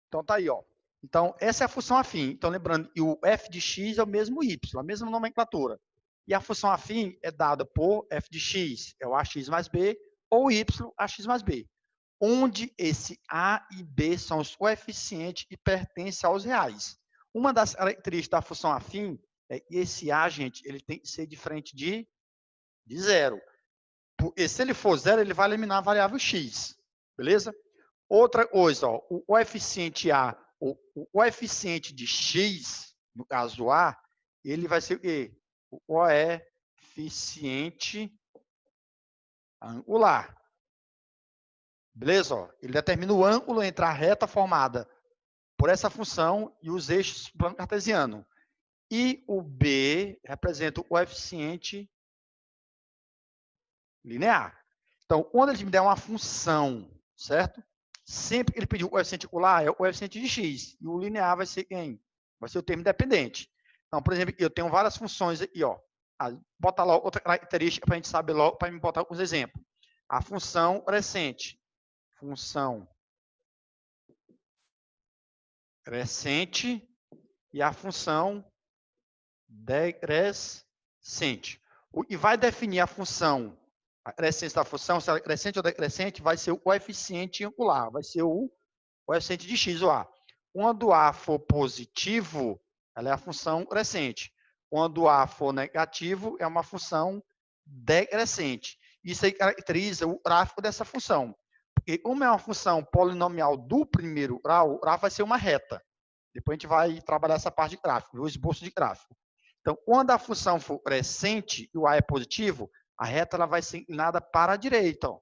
Então, tá aí, ó. Então, essa é a função afim. Então, lembrando que o f de x é o mesmo y, a mesma nomenclatura. E a função afim é dada por f de x, é o ax mais b, ou y, ax mais b, onde esse a e b são os coeficientes e pertencem aos reais. Uma das características da função afim é que esse a, gente, ele tem que ser diferente de zero. Porque se ele for zero, ele vai eliminar a variável x, beleza? Outra coisa, ó, o coeficiente A, o coeficiente de x, no caso do A, ele vai ser o quê? O coeficiente angular. Beleza? Ó, ele determina o ângulo entre a reta formada por essa função e os eixos do plano cartesiano. E o B representa o coeficiente linear. Então, quando ele me der uma função, certo? Sempre que ele pedir o coeficiente angular, é o coeficiente de x. E o linear vai ser quem? Vai ser o termo independente. Então, por exemplo, eu tenho várias funções aqui, ó. Bota lá outra característica para a gente saber logo, para me botar alguns exemplos. A função crescente. Função crescente e a função decrescente. O que vai definir a função, a crescência da função, se ela é crescente ou decrescente, vai ser o coeficiente angular, vai ser o coeficiente de x, o a. Quando a for positivo, ela é a função crescente. Quando a for negativo, é uma função decrescente. Isso aí caracteriza o gráfico dessa função. Porque como é uma função polinomial do primeiro grau, o gráfico vai ser uma reta. Depois a gente vai trabalhar essa parte de gráfico, o esboço de gráfico. Então, quando a função for crescente e o a é positivo, a reta ela vai ser inclinada para a direita. Ó.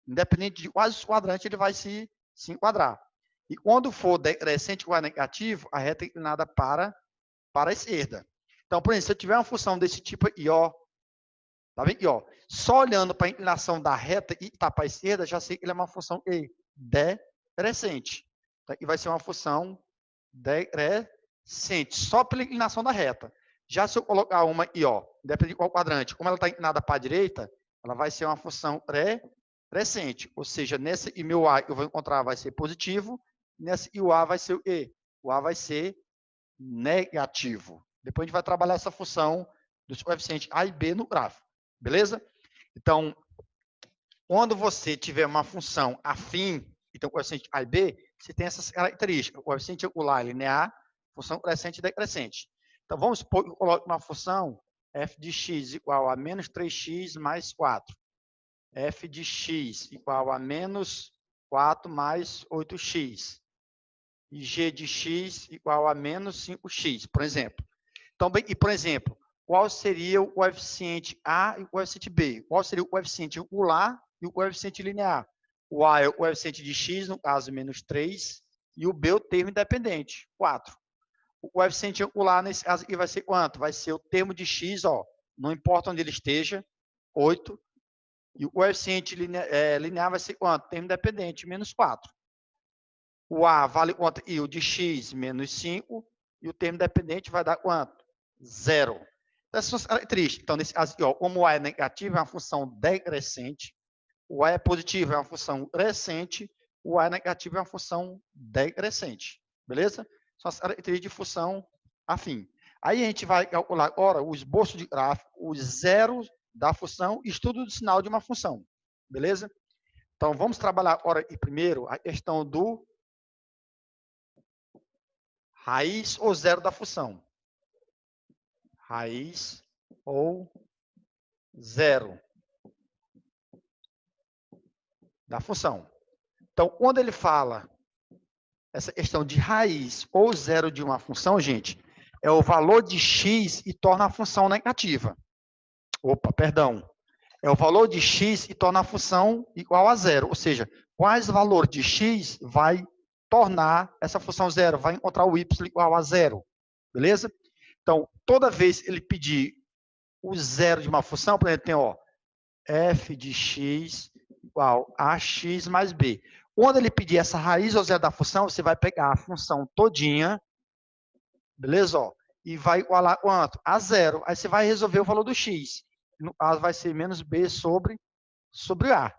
Independente de quais os quadrantes, ele vai se enquadrar. E quando for decrescente ou negativo, a reta é inclinada para a esquerda. Então, por exemplo, se eu tiver uma função desse tipo aqui, ó, tá vendo aqui, ó, só olhando para a inclinação da reta e tá para a esquerda, já sei que ele é uma função decrescente. Então, e vai ser uma função decrescente, só pela inclinação da reta. Já se eu colocar uma aqui, ó, independente de qual quadrante, como ela está inclinada para a direita, ela vai ser uma função crescente. Ou seja, nessa e meu A eu vou encontrar vai ser positivo, nessa e o A vai ser o quê? O A vai ser negativo. Depois a gente vai trabalhar essa função dos coeficientes A e B no gráfico. Beleza? Então, quando você tiver uma função afim, então coeficiente A e B, você tem essas características. O coeficiente angular linear, função crescente e decrescente. Então, vamos supor que eu coloque uma função f de x igual a menos 3x mais 4. F de x igual a menos 4 mais 8x. E g de x igual a menos 5x, por exemplo. Então, bem, e por exemplo, qual seria o coeficiente A e o coeficiente B? Qual seria o coeficiente angular e o coeficiente linear? O A é o coeficiente de x, no caso, menos 3, e o B é o termo independente, 4. O coeficiente angular, nesse caso aqui, vai ser quanto? Vai ser o termo de x, ó, não importa onde ele esteja, 8. E o coeficiente linear vai ser quanto? Termo independente, menos 4. O A vale quanto? E o de x, menos 5. E o termo dependente vai dar quanto? 0. Essas são as características. Então, nesse caso aqui, ó, como o A é negativo, é uma função decrescente. O A é positivo, é uma função crescente. O A é negativo, é uma função decrescente. Beleza? São as características de função afim. Aí a gente vai calcular agora o esboço de gráfico, os zeros da função e estudo do sinal de uma função. Beleza? Então, vamos trabalhar agora aqui primeiro a questão do raiz ou zero da função. Raiz ou zero da função. Então, quando ele fala essa questão de raiz ou zero de uma função, gente, é o valor de x e torna a função negativa. Opa, perdão. É o valor de x e torna a função igual a zero. Ou seja, quais valor de x vai tornar essa função zero? Vai encontrar o y igual a zero. Beleza? Então, toda vez que ele pedir o zero de uma função, por exemplo, tem ó, f de x igual a x mais b. Quando ele pedir essa raiz ou zero da função, você vai pegar a função todinha, beleza? Ó, e vai igualar quanto? A zero. Aí você vai resolver o valor do x. No caso, vai ser menos b sobre a.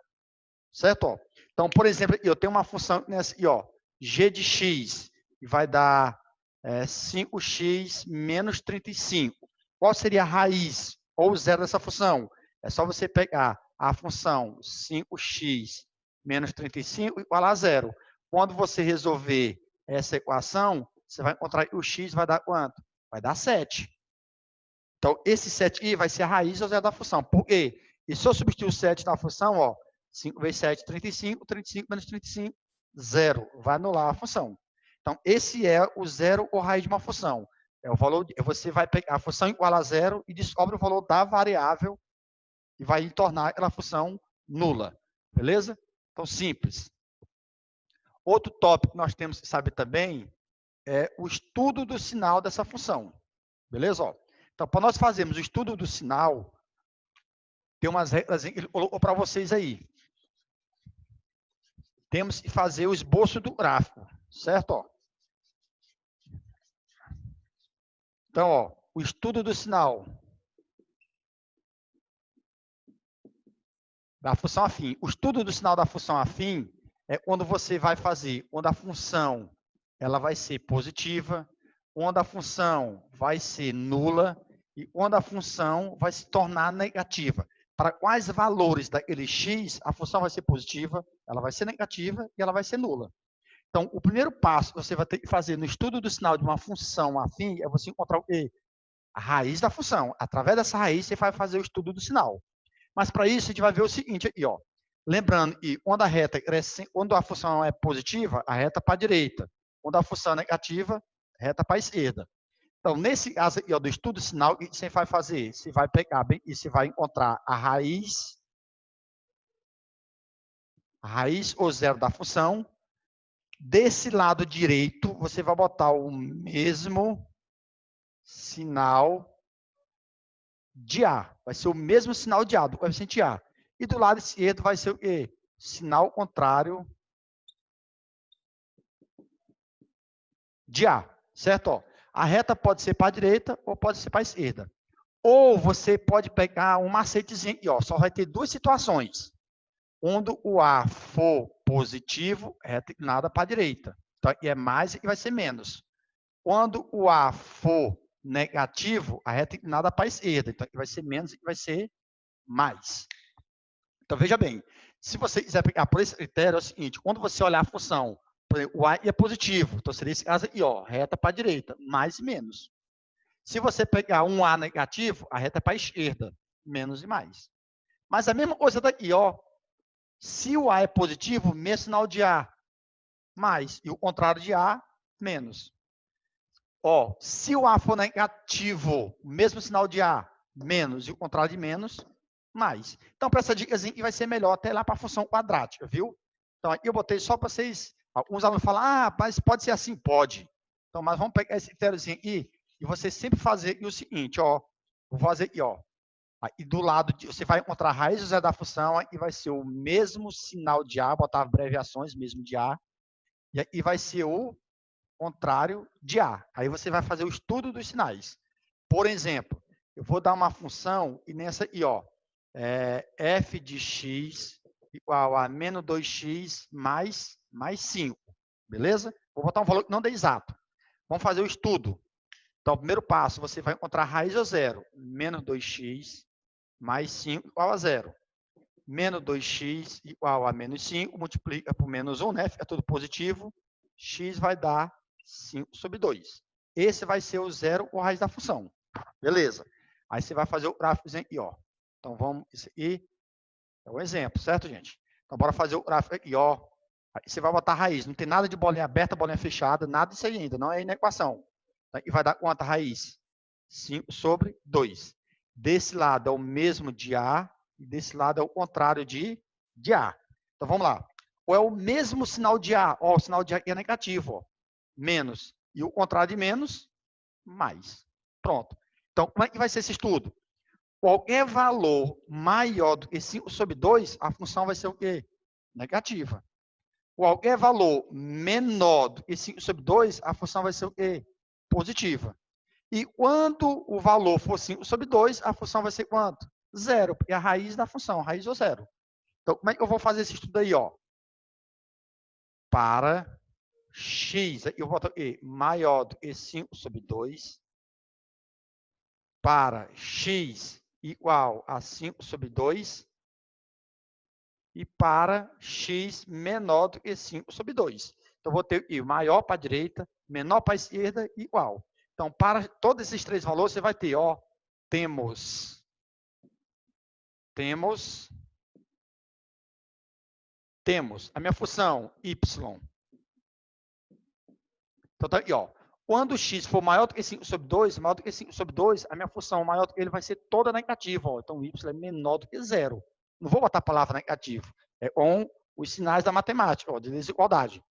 Certo? Ó. Então, por exemplo, eu tenho uma função nessa aqui, ó, g de x, e vai dar 5x menos 35. Qual seria a raiz ou zero dessa função? É só você pegar a função 5x menos 35 igual a zero. Quando você resolver essa equação, você vai encontrar que o x vai dar quanto? Vai dar 7. Então, esse 7i vai ser a raiz ou zero da função. Por quê? E se eu substituir o 7 na função, ó, 5 vezes 7, 35, 35 menos 35, 0. Vai anular a função. Então, esse é o zero ou raiz de uma função. É o valor, você vai pegar a função igual a zero e descobre o valor da variável e vai tornar aquela função nula. Beleza? Então, simples. Outro tópico que nós temos que saber também é o estudo do sinal dessa função. Beleza? Ó, então, para nós fazermos o estudo do sinal, tem umas regras que ele colocou para vocês aí. Temos que fazer o esboço do gráfico, certo? Ó. Então, ó, o estudo do sinal da função afim. O estudo do sinal da função afim é quando você vai fazer, quando a função ela vai ser positiva, quando a função vai ser nula e quando a função vai se tornar negativa. Para quais valores daquele x, a função vai ser positiva, ela vai ser negativa e ela vai ser nula. Então, o primeiro passo que você vai ter que fazer no estudo do sinal de uma função afim é você encontrar o quê? A raiz da função. Através dessa raiz, você vai fazer o estudo do sinal. Mas, para isso, a gente vai ver o seguinte aqui, ó. Lembrando que quando a reta cresce, quando a função é positiva, a reta para a direita. Quando a função é negativa, a reta para a esquerda. Então, nesse caso aqui, ó, do estudo do sinal, o que você vai fazer? Você vai pegar bem e você vai encontrar a raiz ou zero da função. Desse lado direito, você vai botar o mesmo sinal de A. Vai ser o mesmo sinal de A, do coeficiente A. E do lado esquerdo vai ser o quê? Sinal contrário de A. Certo? Ó, a reta pode ser para a direita ou pode ser para a esquerda. Ou você pode pegar um macetezinho aqui, ó. Só vai ter duas situações. Quando o A for positivo, reta inclinada para a direita. Então, aqui é mais e aqui vai ser menos. Quando o A for negativo, a reta inclinada para a esquerda. Então, aqui vai ser menos e aqui vai ser mais. Então, veja bem. Se você quiser pegar por esse critério, é o seguinte. Quando você olhar a função, por exemplo, o A é positivo. Então, seria esse caso aqui, ó. Reta para a direita, mais e menos. Se você pegar um A negativo, a reta é para a esquerda, menos e mais. Mas a mesma coisa daqui, ó. Se o A é positivo, mesmo sinal de A, mais. E o contrário de A, menos. Ó, se o A for negativo, mesmo sinal de A, menos. E o contrário de menos, mais. Então, para essa dica vai ser melhor até lá para a função quadrática, viu? Então, aqui eu botei só para vocês. Alguns alunos falam, mas pode ser assim? Pode. Então, mas vamos pegar esse critériozinho aqui e você sempre fazer o seguinte, ó. Vou fazer aqui, ó. E do lado, você vai encontrar a raiz do zero da função e vai ser o mesmo sinal de A, botar abreviações mesmo de A, e vai ser o contrário de A. Aí você vai fazer o estudo dos sinais. Por exemplo, eu vou dar uma função, e nessa aqui, ó, f de x igual a menos 2x mais 5, beleza? Vou botar um valor que não dê exato. Vamos fazer o estudo. Então, o primeiro passo, você vai encontrar a raiz do zero, menos 2x mais 5 igual a zero. Menos 2x igual a menos 5, multiplica por menos 1, né? Fica tudo positivo. X vai dar 5 sobre 2. Esse vai ser o zero ou a raiz da função. Beleza. Aí você vai fazer o gráfico aqui, ó. Então, vamos, isso aqui é um exemplo, certo, gente? Então, bora fazer o gráfico aqui, ó. Aí você vai botar a raiz. Não tem nada de bolinha aberta, bolinha fechada, nada disso aí ainda. Não é aí na equação. E vai dar quanto a raiz? 5 sobre 2. Desse lado é o mesmo de A, e desse lado é o contrário de A. Então, vamos lá. Ou é o mesmo sinal de A? Ó, o sinal de A é negativo, ó. Menos. E o contrário de menos, mais. Pronto. Então, como é que vai ser esse estudo? Qualquer valor maior do que 5 sobre 2, a função vai ser o quê? Negativa. Qualquer valor menor do que 5 sobre 2, a função vai ser o quê? Positiva. E quando o valor for 5 sobre 2, a função vai ser quanto? Zero, porque é a raiz da função, a raiz ou zero. Então, como é que eu vou fazer esse estudo aí? Ó? Para, x, eu boto e maior do que 5 sobre 2, para x igual a 5 sobre 2, e para x menor do que 5 sobre 2. Então, vou ter o maior para a direita, menor para a esquerda, igual. Então, para todos esses três valores, você vai ter, ó, temos a minha função y. Então, tá aqui, ó. Quando x for maior do que 5 sobre 2, maior do que 5 sobre 2, a minha função maior do que ele vai ser toda negativa. Ó. Então, y é menor do que zero. Não vou botar a palavra negativo. É com os sinais da matemática, ó, de desigualdade.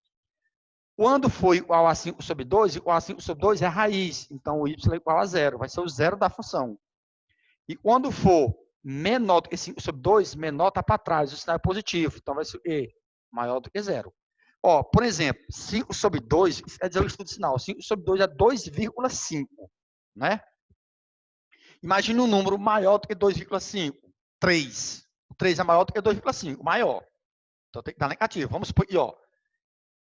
Quando for igual a 5 sobre 2, igual a 5 sobre 2 é a raiz. Então, o y é igual a zero. Vai ser o zero da função. E quando for menor do que 5 sobre 2, menor está para trás. O sinal é positivo. Então, vai ser e maior do que zero. Ó, por exemplo, 5 sobre 2, quer dizer o estudo de sinal. 5 sobre 2 é 2,5, né? Imagine um número maior do que 2,5. 3. O 3 é maior do que 2,5, maior. Então tem que dar negativo. Vamos supor aqui, ó.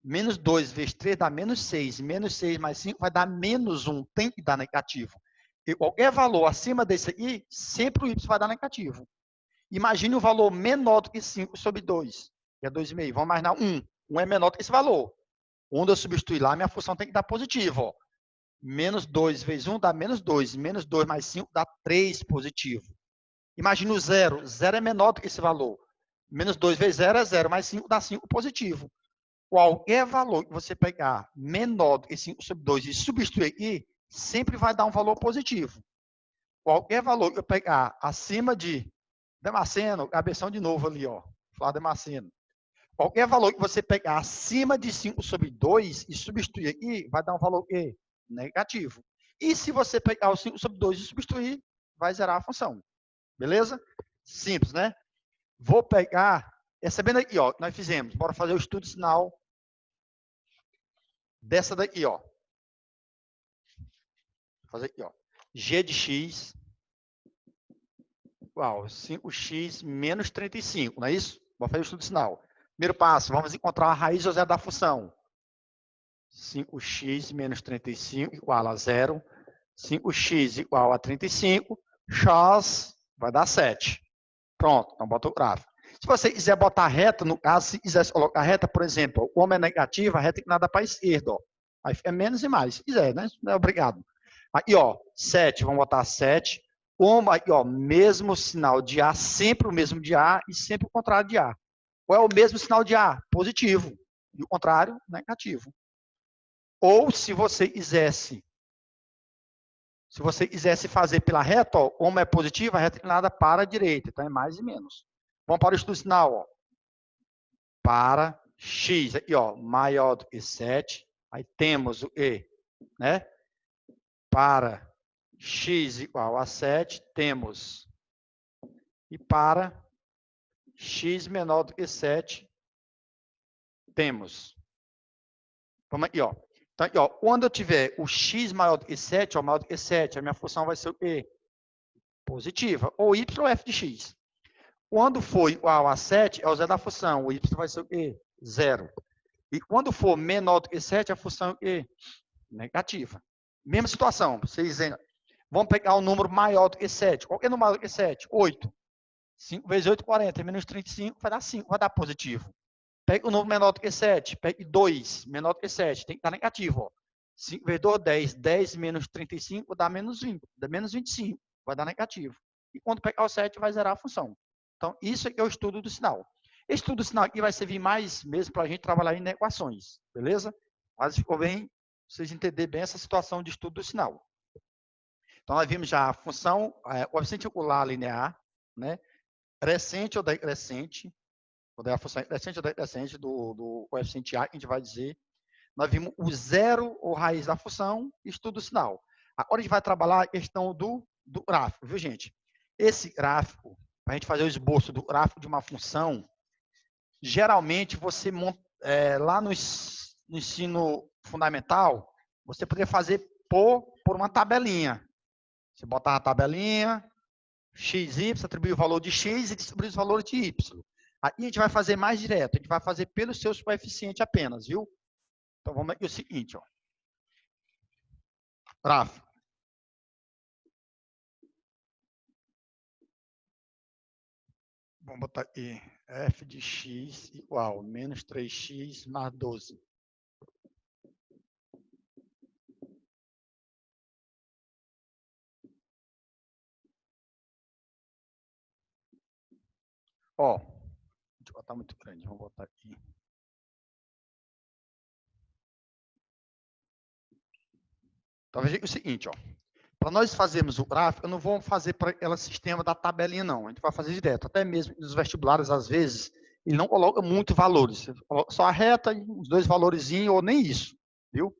Menos 2 vezes 3 dá menos 6. Menos 6 mais 5 vai dar menos 1. Tem que dar negativo. E qualquer valor acima desse aqui, sempre o y vai dar negativo. Imagine um valor menor do que 5 sobre 2, que é 2,5. Vamos imaginar 1. 1 é menor do que esse valor. Onde eu substituir lá, minha função tem que dar positivo. Ó. Menos 2 vezes 1 dá menos 2. Menos 2 mais 5 dá 3 positivo. Imagine o zero. Zero é menor do que esse valor. Menos 2 vezes 0 é 0, mais 5 dá 5 positivo. Qualquer valor que você pegar menor do que 5 sobre 2 e substituir aqui, sempre vai dar um valor positivo. Qualquer valor que eu pegar acima de Damasceno, cabeção de novo ali, ó. Falar Damasceno. Qualquer valor que você pegar acima de 5 sobre 2 e substituir aqui, vai dar um valor quê? Negativo. E se você pegar o 5 sobre 2 e substituir, vai zerar a função. Beleza? Simples, né? Vou pegar, recebendo aqui, ó, nós fizemos. Bora fazer o estudo sinal dessa daqui, ó. Vou fazer aqui, ó. G de x igual 5x menos 35, não é isso? Vamos fazer o estudo sinal. Primeiro passo, vamos encontrar a raiz ou zero da função. 5x menos 35 igual a 0. 5x igual a 35. X vai dar 7. Pronto, então bota o gráfico. Se você quiser botar reta, no caso, se quiser colocar reta, por exemplo, como é negativa, a reta tem que nada para a esquerda. Ó. Aí é menos e mais, se quiser, né? Não é obrigado. Aqui, ó, 7, vamos botar 7. Como, aqui, ó, mesmo sinal de A, sempre o mesmo de A e sempre o contrário de A. Qual é o mesmo sinal de A? Positivo. E o contrário, negativo. Ou se você quisesse fazer pela reta, ó, como é positiva, a reta inclinada para a direita. Então, é mais e menos. Vamos para o estudo sinal. Ó. Para x, aqui, ó, maior do que 7. Aí temos o e, né? Para x igual a 7, temos. E para x menor do que 7, temos. Vamos aqui, ó. Então, aqui, ó, quando eu tiver o x maior do que 7, ó, maior do que 7, a minha função vai ser o quê? Positiva. Ou y ou f de x. Quando for igual a 7, é o zero da função. O y vai ser o quê? 0. E quando for menor do que 7, a função é o quê? Negativa. Mesma situação. Vocês vão pegar um número maior do que 7. Qual é o número maior do que 7? 8. 5 vezes 8, 40. Menos 35 vai dar 5. Vai dar positivo. Pega um número menor do que 7. Pegue 2. Menor do que 7. Tem que dar negativo. Ó. 5 vezes 2, 10. 10 menos 35 dá menos 20. Dá menos 25. Vai dar negativo. E quando pegar o 7, vai zerar a função. Então, isso aqui é o estudo do sinal. Esse estudo do sinal aqui vai servir mais mesmo para a gente trabalhar em equações. Beleza? Mas ficou bem, vocês entenderem bem essa situação de estudo do sinal. Então, nós vimos já a função, o coeficiente angular linear, né? Crescente ou decrescente, quando é a função crescente ou decrescente do coeficiente A, que a gente vai dizer. Nós vimos o zero ou raiz da função e estudo do sinal. Agora a gente vai trabalhar a questão do gráfico, viu, gente? Esse gráfico, para a gente fazer o esboço do gráfico de uma função, geralmente você lá no ensino fundamental, você poderia fazer por uma tabelinha. Você botar uma tabelinha, x, y, atribuir o valor de x e distribuir os valores de y. Aí a gente vai fazer mais direto, a gente vai fazer pelos seus coeficientes apenas, viu? Então, vamos aqui o seguinte, ó. Gráfico. Vamos botar aqui f de x igual menos 3x mais 12. Ó, deixa eu botar muito grande, vamos botar aqui. Então, veja o seguinte, ó. Para nós fazermos o gráfico, eu não vou fazer para ela sistema da tabelinha, não. A gente vai fazer direto. Até mesmo nos vestibulares, às vezes, ele não coloca muito valores. Só a reta, os dois valorzinhos, ou nem isso, viu?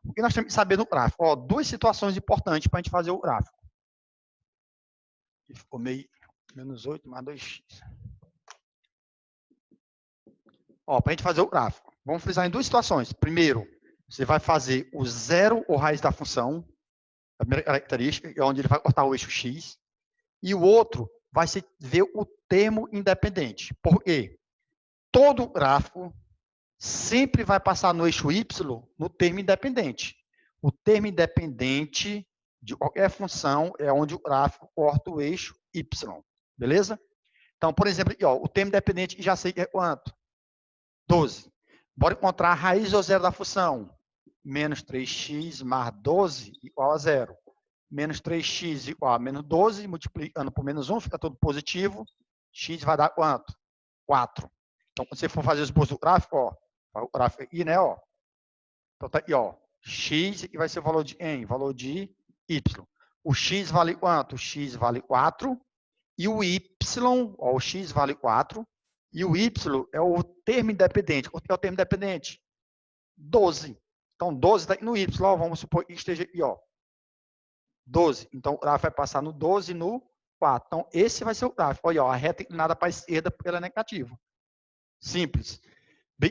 O que nós temos que saber no gráfico? Ó, duas situações importantes para a gente fazer o gráfico. Ficou meio menos 8 mais 2x. Ó, para a gente fazer o gráfico, vamos frisar em duas situações. Primeiro, você vai fazer o zero ou raiz da função, a primeira característica, é onde ele vai cortar o eixo x. E o outro vai ser ver o termo independente. Por quê? Todo gráfico sempre vai passar no eixo y no termo independente. O termo independente de qualquer função é onde o gráfico corta o eixo y. Beleza? Então, por exemplo, aqui, ó, o termo independente já sei que é quanto? 12. Bora encontrar a raiz ou zero da função. Menos 3x mais 12 igual a zero. Menos 3x igual a menos 12, multiplicando por menos 1, fica tudo positivo. X vai dar quanto? 4. Então, quando você for fazer os esboço do gráfico, ó, o gráfico aqui, né, ó. Então, tá aqui, ó. X aqui vai ser o valor de n, valor de y. O x vale quanto? O x vale 4. E o y, ó, o x vale 4. E o y é o termo independente. O que é o termo independente? 12. Então, 12 está aqui no y, ó, vamos supor que esteja aqui, ó. 12. Então, o gráfico vai passar no 12 e no 4. Então, esse vai ser o gráfico. Olha, ó, a reta inclinada para a esquerda porque ela é negativa. Simples.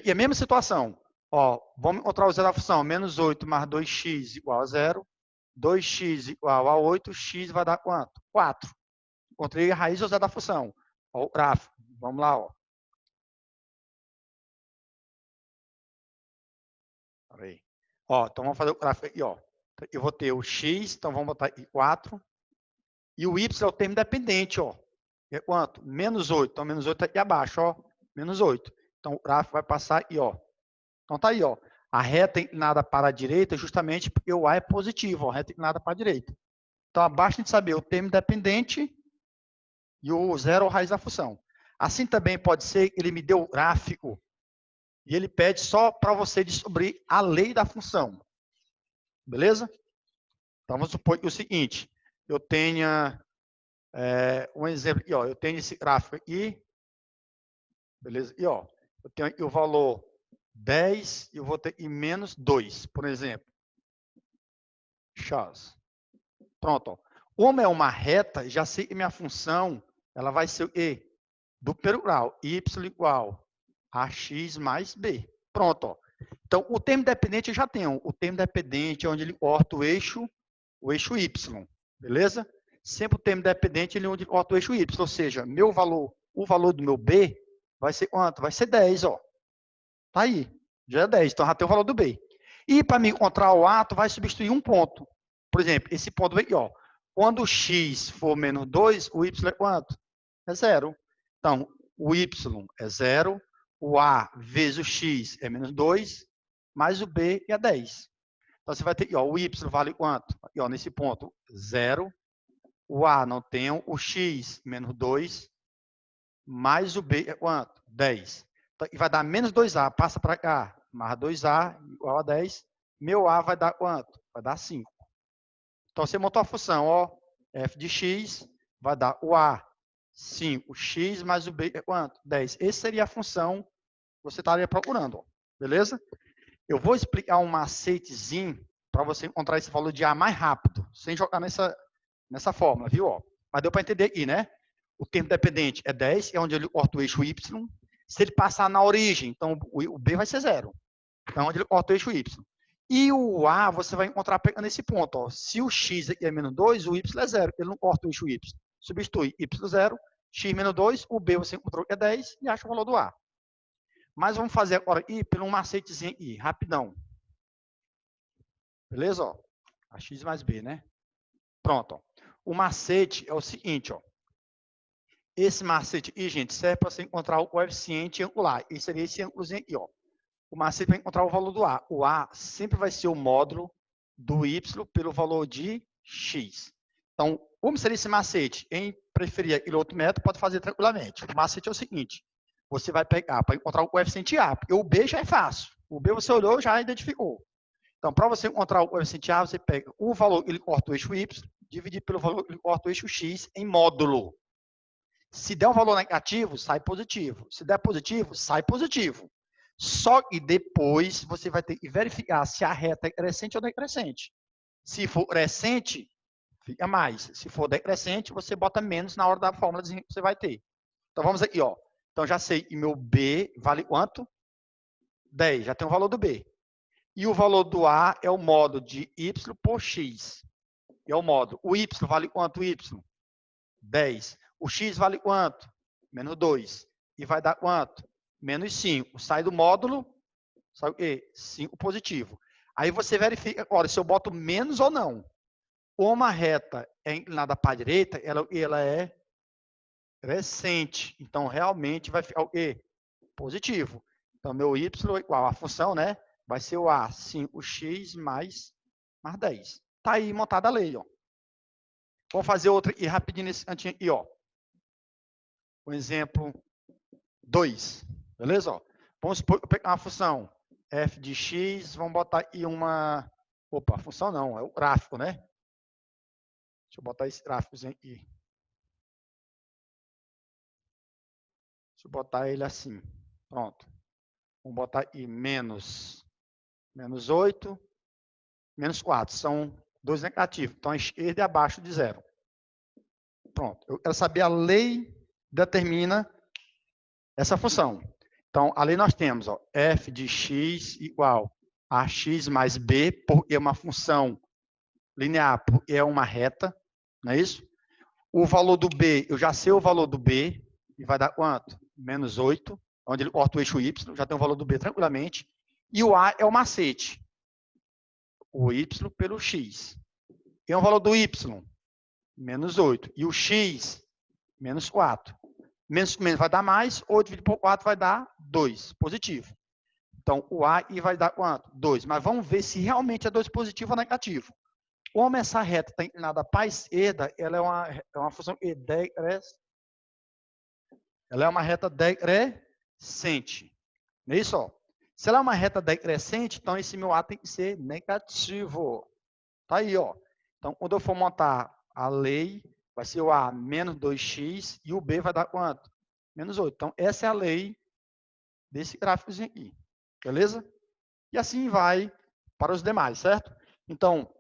E a mesma situação. Ó, vamos encontrar o zero da função. Menos 8 mais 2x igual a 0. 2x igual a 8. X vai dar quanto? 4. Encontrei a raiz ou zero da função. Ó, o gráfico. Vamos lá, ó. Aí. Ó, então vamos fazer o gráfico aqui, ó. Eu vou ter o x, então vamos botar aqui 4. E o y é o termo independente, ó. É quanto? Menos 8. Então, menos 8 aqui abaixo, ó. Menos 8. Então, o gráfico vai passar aqui, ó. Então, tá aí, ó. A reta inclinada para a direita justamente porque o A é positivo, ó. A reta inclinada para a direita. Então, abaixo de saber o termo independente e o zero, a raiz da função. Assim também pode ser que ele me deu o gráfico e ele pede só para você descobrir a lei da função. Beleza? Então, vamos supor que é o seguinte. Eu tenha um exemplo aqui, ó. Eu tenho esse gráfico aqui. Beleza? E, ó, eu tenho aqui o valor 10 e eu vou ter aqui menos 2, por exemplo. Chás. Pronto, ó. Como é uma reta, já sei que minha função ela vai ser o quê? Do primeiro grau, y igual a x mais b. Pronto, ó. Então, o termo dependente eu já tenho. O termo dependente é onde ele corta o eixo y. Beleza? Sempre o termo dependente ele é onde corta o eixo y. Ou seja, meu valor, o valor do meu b vai ser quanto? Vai ser 10, ó. Tá aí. Já é 10. Então, já tem o valor do b. E para me encontrar o a, tu vai substituir um ponto. Por exemplo, esse ponto aqui, ó. Quando o x for menos 2, o y é quanto? É 0. Então, o y é 0, o a vezes o x é menos 2, mais o b é 10. Então, você vai ter, ó, o y vale quanto? Aqui, ó, nesse ponto, 0. O a não tem, o x, menos 2, mais o b é quanto? 10. Então, e vai dar menos 2a, passa para cá, mais 2a igual a 10. Meu a vai dar quanto? Vai dar 5. Então, você montou a função, ó, f de x vai dar o a, 5, x mais o b é quanto? 10. Essa seria a função que você estaria procurando, ó. Beleza? Eu vou explicar um macetezinho para você encontrar esse valor de a mais rápido, sem jogar nessa fórmula, viu? Ó? Mas deu para entender aqui, né? O termo dependente é 10, é onde ele corta o eixo y. Se ele passar na origem, então o b vai ser 0. Então, onde ele corta o eixo y. E o a, você vai encontrar pegando esse ponto. Ó. Se o x aqui é menos 2, o y é 0. Ele não corta o eixo y. Substitui y 0, x menos 2, o b você encontrou que é 10 e acha o valor do a. Mas vamos fazer agora aqui pelo um macetezinho aqui, rapidão. Beleza? Ó, AX mais B, né? Pronto. Ó. O macete é o seguinte, ó. Esse macete aqui, gente, serve para você encontrar o coeficiente angular. E seria esse ângulozinho aqui, ó. O macete vai encontrar o valor do A. O A sempre vai ser o módulo do Y pelo valor de X. Então, como seria esse macete? Em preferir aquele outro método, pode fazer tranquilamente. O macete é o seguinte. Você vai pegar para encontrar o coeficiente A, porque o B já é fácil. O B você olhou, já identificou. Então, para você encontrar o coeficiente A, você pega o valor que ele corta o eixo Y, dividir pelo valor que ele corta o eixo X em módulo. Se der um valor negativo, sai positivo. Se der positivo, sai positivo. Só que depois você vai ter que verificar se a reta é crescente ou decrescente. Se for crescente, fica mais. Se for decrescente, você bota menos na hora da fórmula que você vai ter. Então, vamos aqui, ó. Então, já sei que meu B vale quanto? 10. Já tem o valor do B. E o valor do A é o módulo de Y por X. É o módulo. O Y vale quanto? Y? 10. O X vale quanto? Menos 2. E vai dar quanto? Menos 5. Sai do módulo, sai o quê? 5 positivo. Aí você verifica agora se eu boto menos ou não. Como a reta é inclinada para a direita, ela é crescente. Então, realmente vai ficar o quê? Positivo. Então, meu Y é igual a função, né? Vai ser o A, 5x mais 10. Tá aí montada a lei, ó. Vamos fazer outra aqui rapidinho nesse cantinho aqui, ó. O exemplo 2. Beleza? Ó. Vamos pegar uma função f de x, vamos botar aqui uma... Opa, função não, é o gráfico, né? Deixa eu botar esse gráficozinho aqui. Deixa eu botar ele assim. Pronto. Vamos botar aqui menos 8, menos 4. São dois negativos. Então, a esquerda é abaixo de 0. Pronto. Eu quero saber a lei que determina essa função. Então, ali nós temos ó, f de x igual a x mais b, porque é uma função linear, porque é uma reta, não é isso? O valor do b, eu já sei o valor do b, e vai dar quanto? Menos 8, onde ele corta o eixo y, já tem o valor do b tranquilamente. E o a é o macete, o y pelo x. E o valor do y, menos 8. E o x, menos 4. Menos vai dar mais, 8 dividido por 4 vai dar 2, positivo. Então, o A vai dar quanto? 2. Mas vamos ver se realmente é 2 positivo ou negativo. Como essa reta está inclinada para a esquerda, ela é uma função ela é uma reta decrescente. Não é isso? Ó? Se ela é uma reta decrescente, então esse meu A tem que ser negativo. Tá aí, ó. Então, quando eu for montar a lei, vai ser o A menos 2x e o B vai dar quanto? Menos 8. Então, essa é a lei desse gráficozinho aqui. Beleza? E assim vai para os demais, certo? Então,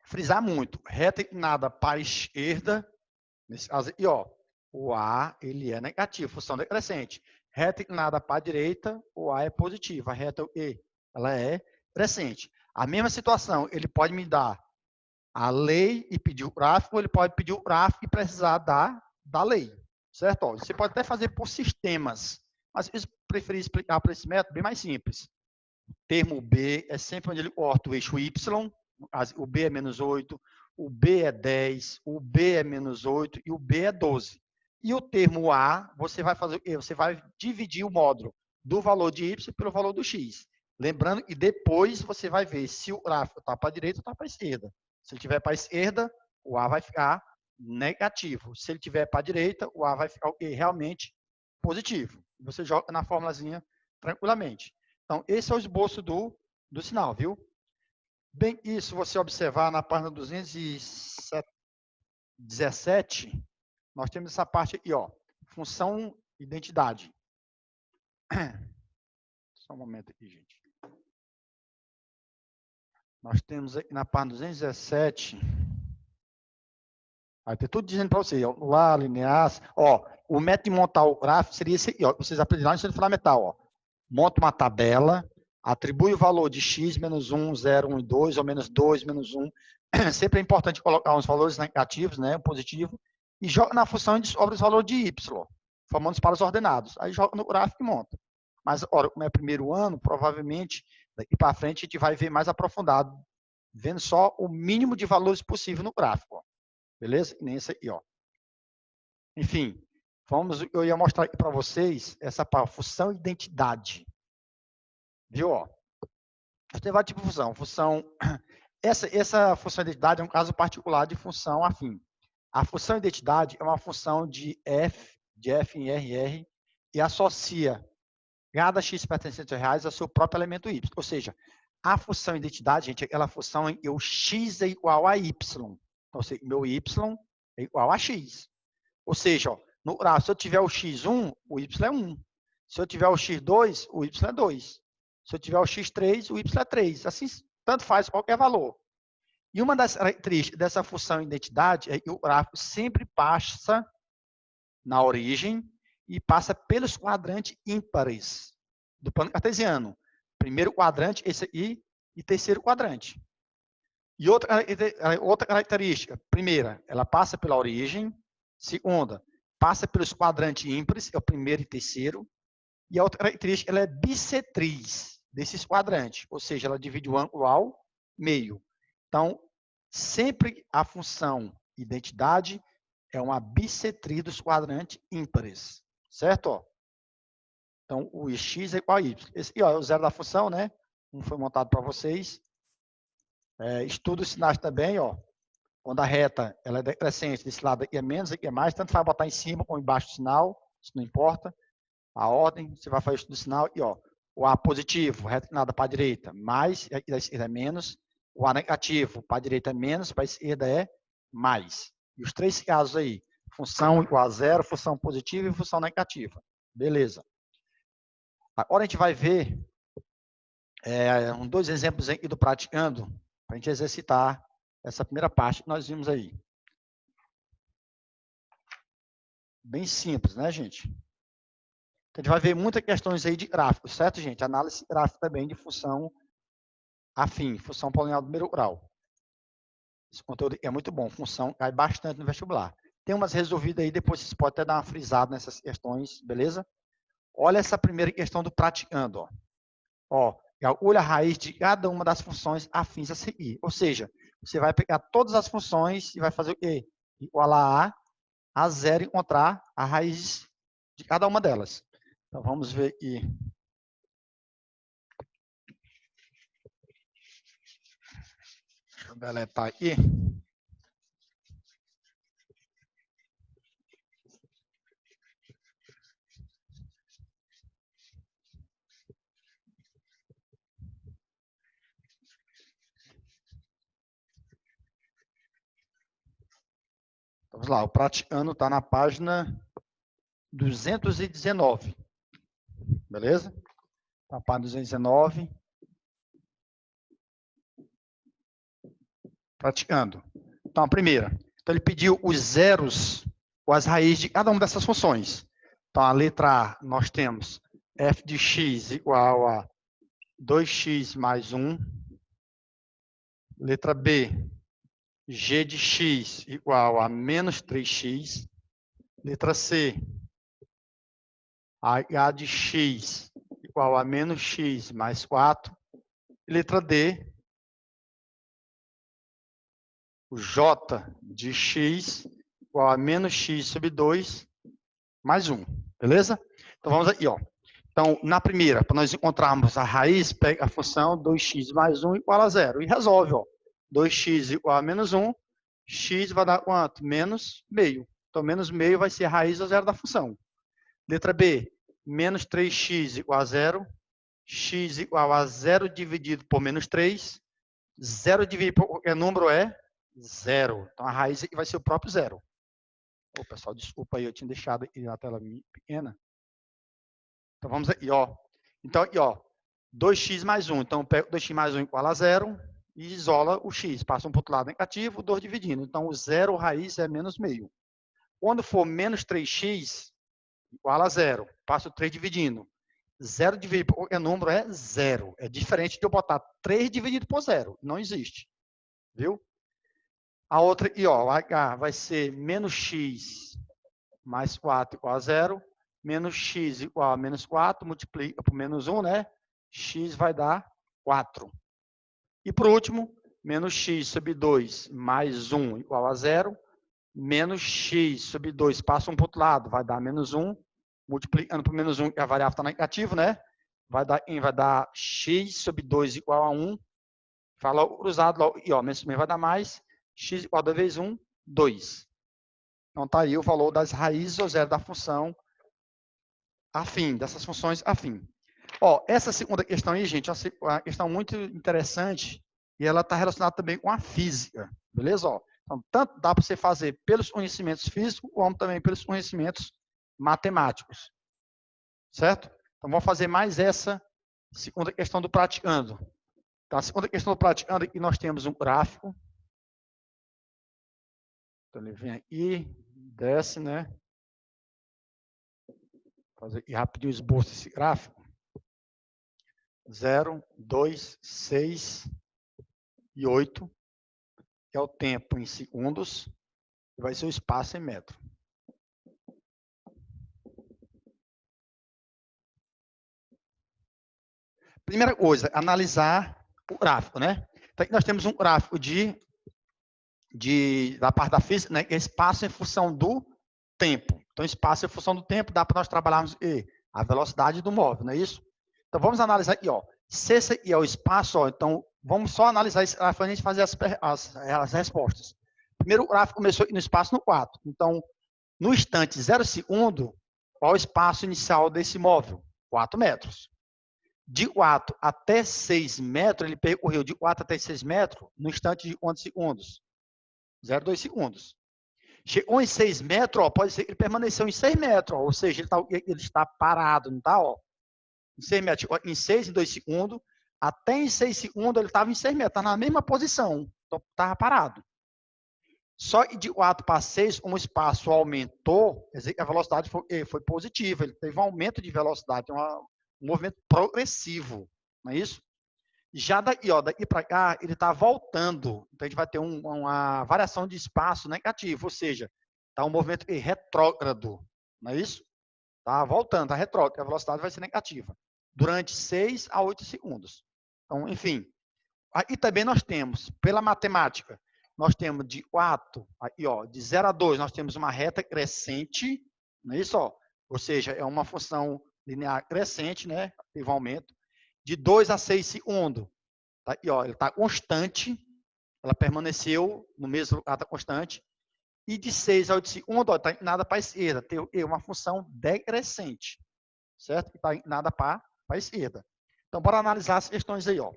frisar muito. Reta inclinada para a esquerda, nesse caso aqui, ó, o A ele é negativo, função decrescente. Reta inclinada para a direita, o A é positivo. A reta E, ela é crescente. A mesma situação, ele pode me dar a lei e pedir o gráfico, ou ele pode pedir o gráfico e precisar da lei, certo? Ó, você pode até fazer por sistemas, mas eu preferi explicar por esse método bem mais simples. O termo B é sempre onde ele corta o eixo Y, o B é menos 8, o B é 10, o B é menos 8 e o B é 12. E o termo A, você vai fazer o quê? Você vai dividir o módulo do valor de Y pelo valor do X. Lembrando que depois você vai ver se o gráfico está para a direita ou está para a esquerda. Se ele estiver para a esquerda, o A vai ficar negativo. Se ele estiver para a direita, o A vai ficar o quê? Realmente positivo. Você joga na formulazinha tranquilamente. Então, esse é o esboço do sinal, viu? Bem, isso você observar na página 217, nós temos essa parte aqui, ó, função identidade. Só um momento aqui, gente. Nós temos aqui na página 217, vai ter tudo dizendo para você, ó, lá, linear, ó, o método de montar o gráfico seria esse aqui, ó, vocês aprenderam no ensino fundamental, ó. Monta uma tabela, atribui o valor de x, menos 1, 0, 1 e 2, ou menos 2, menos 1. Sempre é importante colocar uns valores negativos, né, positivo, e joga na função e descobre os valores de y, formando os pares ordenados. Aí joga no gráfico e monta. Mas, ora, como é primeiro ano, provavelmente, daqui para frente, a gente vai ver mais aprofundado vendo só o mínimo de valores possível no gráfico, ó. Beleza? E nem esse aqui, ó. Enfim, eu ia mostrar aqui para vocês essa função identidade. Viu? Ó? Tem vários tipos de função. Essa função identidade é um caso particular de função afim. A função identidade é uma função de f em RR, e associa cada x pertencente a reais ao seu próprio elemento y. Ou seja, a função identidade, gente, é aquela função em que o x é igual a y. Então, meu y é igual a x. Ou seja, ó, no gráfico, se eu tiver o x1, o y é 1. Se eu tiver o x2, o y é 2. Se eu tiver o x3, o y é 3. Assim, tanto faz qualquer valor. E uma das características dessa função identidade é que o gráfico sempre passa na origem e passa pelos quadrantes ímpares do plano cartesiano. Primeiro quadrante, esse aqui, e terceiro quadrante. E outra característica, primeira, ela passa pela origem. Segunda, passa pelos quadrantes ímpares, é o primeiro e terceiro. E a outra característica, ela é bissetriz desses quadrantes, ou seja, ela divide o ângulo ao meio. Então, sempre a função identidade é uma bissetriz dos quadrantes ímpares, certo? Ó. Então, o x é igual a y. Esse aqui, ó, é o zero da função, né? Um foi montado para vocês. Estudo os sinais também, ó. Quando a reta ela é decrescente, desse lado aqui é menos, aqui é mais, tanto vai botar em cima ou embaixo do sinal, isso não importa. A ordem, você vai fazer o estudo do sinal e, ó, o A positivo, reta inclinada para a direita, mais, e aqui da esquerda é menos. O A negativo, para a direita é menos, para a esquerda é mais. E os três casos aí, função igual a zero, função positiva e função negativa. Beleza. Agora a gente vai ver dois exemplos aqui do praticando, para a gente exercitar essa primeira parte que nós vimos aí. Bem simples, né, gente? Então, a gente vai ver muitas questões aí de gráficos, certo, gente? Análise gráfica também de função afim, função polinomial do primeiro grau. Esse conteúdo é muito bom, função cai bastante no vestibular. Tem umas resolvidas aí, depois vocês podem até dar uma frisada nessas questões, beleza? Olha essa primeira questão do praticando, ó. Ó, calcula a raiz de cada uma das funções afins a seguir. Ou seja, você vai pegar todas as funções e vai fazer o quê? Igualar a zero e encontrar a raiz de cada uma delas. Então, vamos ver aqui. Deixa eu deletar aqui. Vamos lá, o praticando está na página 219. Beleza? Na página 219. Praticando. Então, a primeira. Então, ele pediu os zeros, ou as raízes de cada uma dessas funções. Então, a letra A, nós temos f de x igual a 2x mais 1. Letra B, g de x igual a menos 3x. Letra C, h de x igual a menos x mais 4. E letra D, o j de x igual a menos x sobre 2 mais 1. Beleza? Então, vamos aqui, ó. Então, na primeira, para nós encontrarmos a raiz, pega a função 2x mais 1 igual a 0. E resolve, ó. 2x igual a menos 1, x vai dar quanto? Menos meio. Então, menos meio vai ser a raiz do zero da função. Letra B, menos 3x igual a 0. X igual a 0 dividido por menos 3. 0 dividido por qualquer número é 0. Então, a raiz aqui vai ser o próprio 0. Ô, pessoal, desculpa aí, eu tinha deixado aqui na tela pequena. Então, vamos aqui, ó. Então, aqui, ó, 2x mais 1. Então, eu pego 2x mais 1 igual a 0 e isola o x. Passa um para o outro lado negativo, 2 dividindo. Então, o 0 raiz é menos meio. Quando for menos 3x igual a 0, passa o 3 dividindo. 0 dividido por qualquer número é 0. É diferente de eu botar 3 dividido por 0. Não existe. Viu? A outra aqui, ó, h vai ser menos x mais 4 igual a 0. Menos x igual a menos 4, multiplica por menos 1, né? X vai dar 4. E por último, menos x sobre 2 mais 1 igual a 0, menos x sobre 2, passa um para o outro lado, vai dar menos 1, multiplicando por menos 1, que a variável está negativo, né? Vai dar x sobre 2 igual a 1, fala cruzado, logo, e ó, menos vai dar mais, x igual a 2 vezes 1, 2. Então, está aí o valor das raízes ou zero da função afim, dessas funções afim. Ó, essa segunda questão aí, gente, é uma questão muito interessante e ela está relacionada também com a física, beleza? Ó, então, tanto dá para você fazer pelos conhecimentos físicos, como também pelos conhecimentos matemáticos, certo? Então, vamos fazer mais essa segunda questão do praticando. Então, a segunda questão do praticando, aqui nós temos um gráfico. Então, ele vem aqui, desce, né? Vou fazer aqui rapidinho o esboço desse gráfico. 0, 2, 6 e 8, que é o tempo em segundos, e vai ser o espaço em metro. Primeira coisa, analisar o gráfico, né? Então, aqui nós temos um gráfico da parte da física, né? Que é espaço em função do tempo. Então, espaço em função do tempo, dá para nós trabalharmos a velocidade do móvel, não é isso? Então, vamos analisar aqui, ó. Se esse aqui é o espaço, ó, então, vamos só analisar esse gráfico para a gente fazer as respostas. Primeiro, o gráfico começou aqui no espaço no 4. Então, no instante 0 segundo, qual o espaço inicial desse móvel? 4 metros. De 4 até 6 metros, ele percorreu de 4 até 6 metros no instante de quantos segundos? 0,2 segundos. Chegou em 6 metros, ó, pode ser que ele permaneceu em 6 metros, ó, ou seja, ele está parado, não está? Ó, em 6 metros, em 6 em 2 segundos, até em 6 segundos ele estava em 6 metros, está na mesma posição, então estava parado. Só que de 4 para 6, como o espaço aumentou, quer dizer que a velocidade foi positiva, ele teve um aumento de velocidade, um movimento progressivo, não é isso? Já daqui, ó, daqui para cá, ele está voltando. Então, a gente vai ter uma variação de espaço negativo, ou seja, está um movimento retrógrado, não é isso? Está voltando, está retrógrado, a velocidade vai ser negativa, durante 6 a 8 segundos. Então, enfim, aí também nós temos, pela matemática, nós temos de 4, aí, ó, de 0 a 2, nós temos uma reta crescente, não é isso? Ó? Ou seja, é uma função linear crescente, né? Teve um aumento. De 2 a 6 segundos, tá? E, ó, ele está constante, ela permaneceu no mesmo lugar, está constante. E de 6 a 8 segundos, está inclinada para a esquerda, tem uma função decrescente, certo? Está inclinada para a esquerda. Então, bora analisar as questões aí, ó.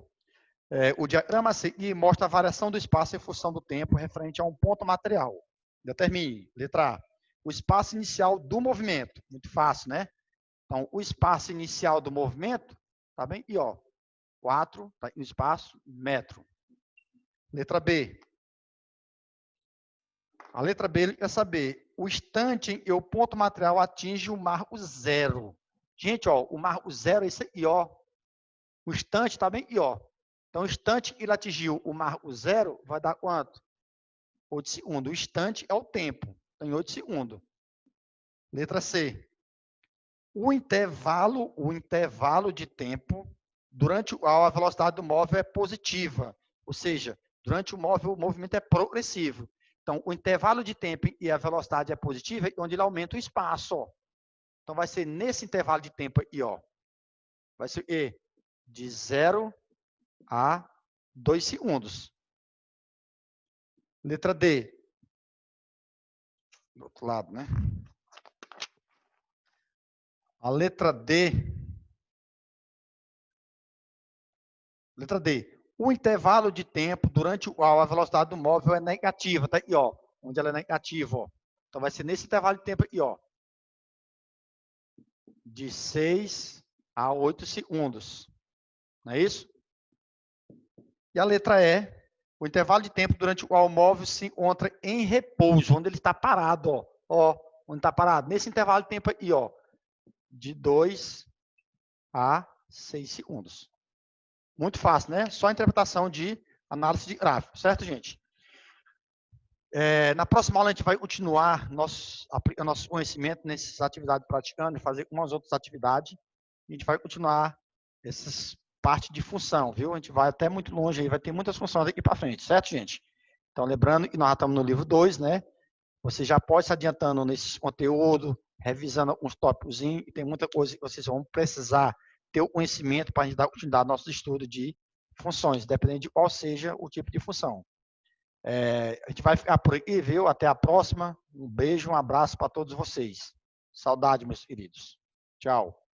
O diagrama a seguir mostra a variação do espaço em função do tempo referente a um ponto material. Determine, letra A, o espaço inicial do movimento. Muito fácil, né? Então, o espaço inicial do movimento, tá bem? E, ó, 4, tá no espaço, metro. Letra B. A letra B, ele quer saber o instante em que o ponto material atinge o marco zero. Gente, ó, o marco zero é esse aqui, ó. O instante tá bem aqui, ó. Então, o instante que ele atingiu o marco zero vai dar quanto? 8 segundos. O instante é o tempo. Tem 8 segundos. Letra C. O intervalo de tempo durante o qual a velocidade do móvel é positiva. Ou seja, durante o móvel, o movimento é progressivo. Então, o intervalo de tempo e a velocidade é positiva, onde ele aumenta o espaço. Ó. Então, vai ser nesse intervalo de tempo aqui, ó. Vai ser de 0 a 2 segundos. Letra D. Do outro lado, né? A letra D. Letra D. O intervalo de tempo durante o qual a velocidade do móvel é negativa. Tá aqui, ó. Onde ela é negativa, ó. Então, vai ser nesse intervalo de tempo aqui, ó. De 6 a 8 segundos. Não é isso? E a letra E. O intervalo de tempo durante o qual o móvel se encontra em repouso, onde ele está parado, ó. Ó, onde está parado. Nesse intervalo de tempo aqui, ó. De 2 a 6 segundos. Muito fácil, né? Só interpretação de análise de gráfico, certo, gente? Na próxima aula, a gente vai continuar nosso conhecimento nessas atividades praticando e fazer umas outras atividades. A gente vai continuar esses parte de função, viu? A gente vai até muito longe aí, vai ter muitas funções daqui para frente, certo, gente? Então, lembrando que nós já estamos no livro 2, né? Você já pode se adiantando nesse conteúdo, revisando alguns tópicos, e tem muita coisa que vocês vão precisar ter o conhecimento para a gente dar continuidade ao nosso estudo de funções, dependendo de qual seja o tipo de função. A gente vai ficar por aqui, viu? Até a próxima. Um beijo, um abraço para todos vocês. Saudade, meus queridos. Tchau.